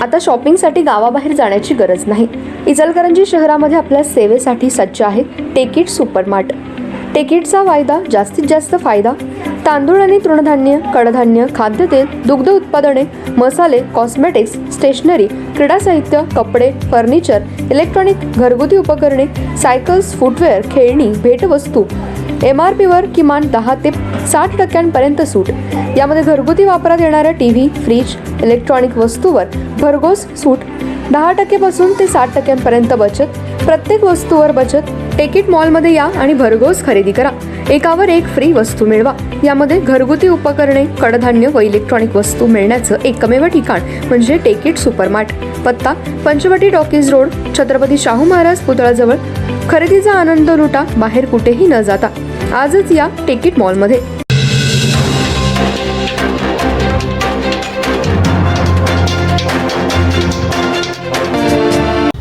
आता शॉपिंगसाठी गावाबाहेर जाण्याची गरज नाही। इचलकरंजी शहरामध्ये आपल्या सेवेसाठी सज्ज आहे टेकिट सुपरमार्ट। टेकिटचा वायदा जास्तीत जास्त फायदा। तांदूळ आणि तृणधान्य, कडधान्य, खाद्यतेल, दुग्ध उत्पादने, मसाले, कॉस्मेटिक्स, स्टेशनरी, क्रीडा साहित्य, कपडे, फर्निचर, इलेक्ट्रॉनिक, घरगुती उपकरणे, सायकल्स, फुटवेअर, खेळणी, भेटवस्तू, MRPवर किमान 10 ते 60% सूट। यामध्ये घरगुती वापरात येणाऱ्या टीव्ही, फ्रीज, इलेक्ट्रॉनिक वस्तूवर भरघोस सूट। 10% पासून ते 60% बचत। प्रत्येक वस्तूवर बचत। टेकिट मॉलमध्ये या आणि भरघोस खरेदी करा। एकावर एक फ्री वस्तू मिळवा। यामध्ये घरगुती उपकरणे, कडधान्य व इलेक्ट्रॉनिक वस्तू मिळण्याचं एकमेव ठिकाण म्हणजे टेकिट सुपरमार्ट। पत्ता पंचवटी टॉकीज रोड, छत्रपती शाहू महाराज पुतळ्याजवळ। खरेदीचा आनंद लुटा, बाहेर कुठेही न जाता। आजच या टेकिट मॉलमध्ये।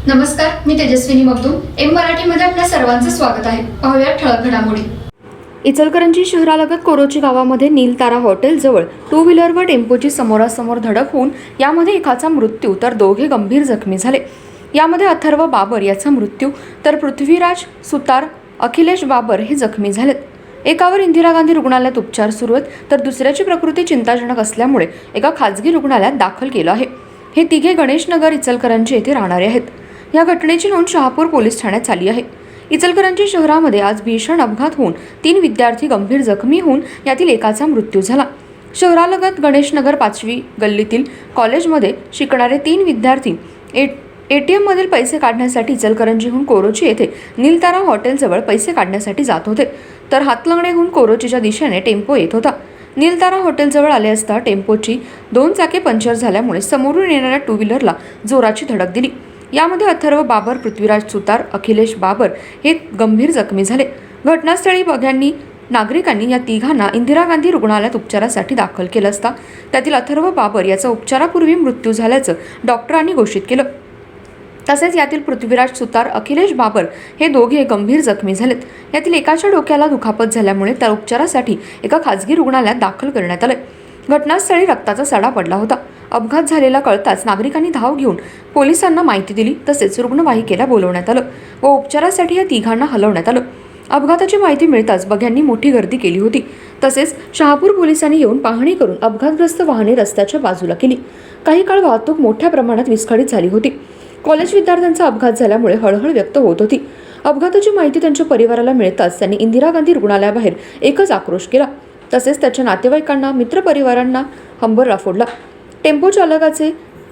नमस्कार, मी तेजस्विनी मगदूम। एम मराठीमध्ये आपल्या सर्वांचं स्वागत आहे। पाहूया ठळक घडामोडी। इचलकरंजी शहरालगत कोरोची गावामध्ये नीलतारा हॉटेल जवळ 2 व्हीलर व टेम्पोची समोरासमोर धडक होऊन यामध्ये एकाचा मृत्यू तर दोघे गंभीर जखमी झाले। यामध्ये अथर्व बाबर याचा मृत्यू तर पृथ्वीराज सुतार, अखिलेश बाबर हे जखमी झालेत। एकावर इंदिरा गांधी रुग्णालयात उपचार सुरू आहेत तर दुसऱ्याची प्रकृती चिंताजनक असल्यामुळे एका खाजगी रुग्णालयात दाखल केलं आहे। हे तिघे गणेशनगर इचलकरंजी येथे राहणारे आहेत। या घटनेची नोंद शहापूर पोलीस ठाण्यात झाली आहे। इचलकरंजी शहरामध्ये आज भीषण अपघात होऊन 3 विद्यार्थी गंभीर जखमी होऊन यातील एकाचा मृत्यू झाला। शहरालगत गणेशनगर 5वी गल्लीतील कॉलेजमध्ये शिकणारे 3 विद्यार्थी ATM मधील पैसे काढण्यासाठी इचलकरंजीहून कोरोची येथे नीलतारा हॉटेलजवळ पैसे काढण्यासाठी जात होते तर हातलंगडेहून कोरोचीच्या दिशेने टेम्पो येत होता। नीलतारा हॉटेलजवळ आले असता टेम्पोची 2 चाके पंक्चर झाल्यामुळे समोरून येणाऱ्या 2 व्हीलरला जोराची धडक दिली। यामध्ये अथर्व बाबर, पृथ्वीराज सुतार, अखिलेश बाबर हे गंभीर जखमी झाले। घटनास्थळी नागरिकांनी या तिघांना इंदिरा गांधी रुग्णालयात उपचारासाठी दाखल केलं असता त्यातील अथर्व बाबर याचा उपचारापूर्वी मृत्यू झाल्याचं डॉक्टरांनी घोषित केलं। तसेच यातील पृथ्वीराज सुतार, अखिलेश बाबर हे दोघे गंभीर जखमी झालेत। यातील एकाच्या डोक्याला दुखापत झाल्यामुळे त्या उपचारासाठी एका खाजगी रुग्णालयात दाखल करण्यात आले। घटनास्थळी रक्ताचा सडा पडला होता। अपघात झालेला कळताच नागरिकांनी धाव घेऊन पोलिसांना माहिती दिली तसेच रुग्णवाहिकेला बोलवण्यात आलं व उपचारासाठी या तिघांना हलवण्यात आलं। अपघाताची माहिती मिळताच बघ्यांनी मोठी गर्दी केली होती। तसेच शहापूर पोलिसांनी येऊन पाहणी करून अपघातग्रस्त वाहने रस्त्याच्या बाजूला केली। काही काळ वाहतूक मोठ्या प्रमाणात विस्कळीत झाली होती। कॉलेज विद्यार्थ्यांचा अपघात झाल्यामुळे हळहळ व्यक्त होत होती। अपघाताची माहिती त्यांच्या परिवाराला मिळताच त्यांनी इंदिरा गांधी रुग्णालयाबाहेर एकच आक्रोश केला। तसेच त्याच्या नातेवाईकांना, मित्रपरिवारांना हंबरडा फोडला। टेम्पो चालकाचे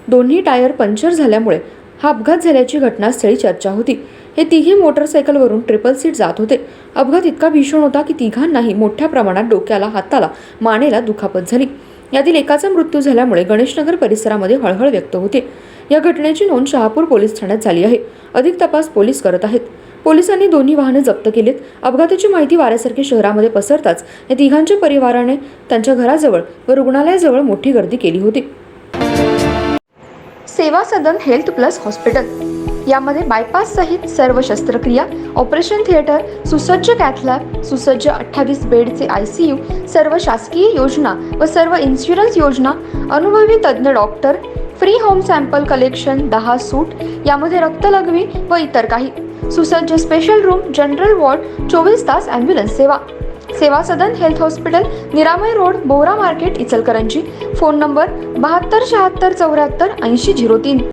दोन्ही टायर पंक्चर झाल्यामुळे हा अपघात झाल्याची घटनास्थळी चर्चा होती। हे तिघे मोटरसायकलवरून ट्रिपल सीट जात होते। अपघात इतका भीषण होता की तिघांनाही मोठ्या प्रमाणात डोक्याला, हाताला, मानेला दुखापत झाली। यातील एकाचा मृत्यू झाल्यामुळे गणेशनगर परिसरामध्ये हळहळ व्यक्त होते। या घटनेची नोंद शहापूर पोलीस ठाण्यात झाली आहे। अधिक तपास पोलीस करत आहेत। पोलिसांनी दोन्ही वाहने जप्त केलीत। अपघाताची माहिती वाऱ्यासारखी शहरामध्ये पसरताच या तिघांच्या परिवाराने त्यांच्या घराजवळ व रुग्णालयाजवळ मोठी गर्दी केली होती। सेवा सदन हेल्थ प्लस हॉस्पिटल यामध्ये बायपास सहित सर्व शस्त्रक्रिया, ऑपरेशन थिएटर, सुसज्ज कॅथ लॅब, सुसज्ज 28 बेडचे ICU, सर्व शासकीय योजना व सर्व इन्शुरन्स योजना, अनुभवी तज्ञ doctor, free home sample collection, 10 सूट, यामध्ये रक्तलघवी व इतर काही, सुसज्ज स्पेशल रूम, जनरल वॉर्ड, 24 तास ॲम्ब्युलन्स सेवा। सेवा सदन हेल्थ हॉस्पिटल, निरामय road, Bohra market, Ichalkaranji. Phone number 72 76 74 80 03।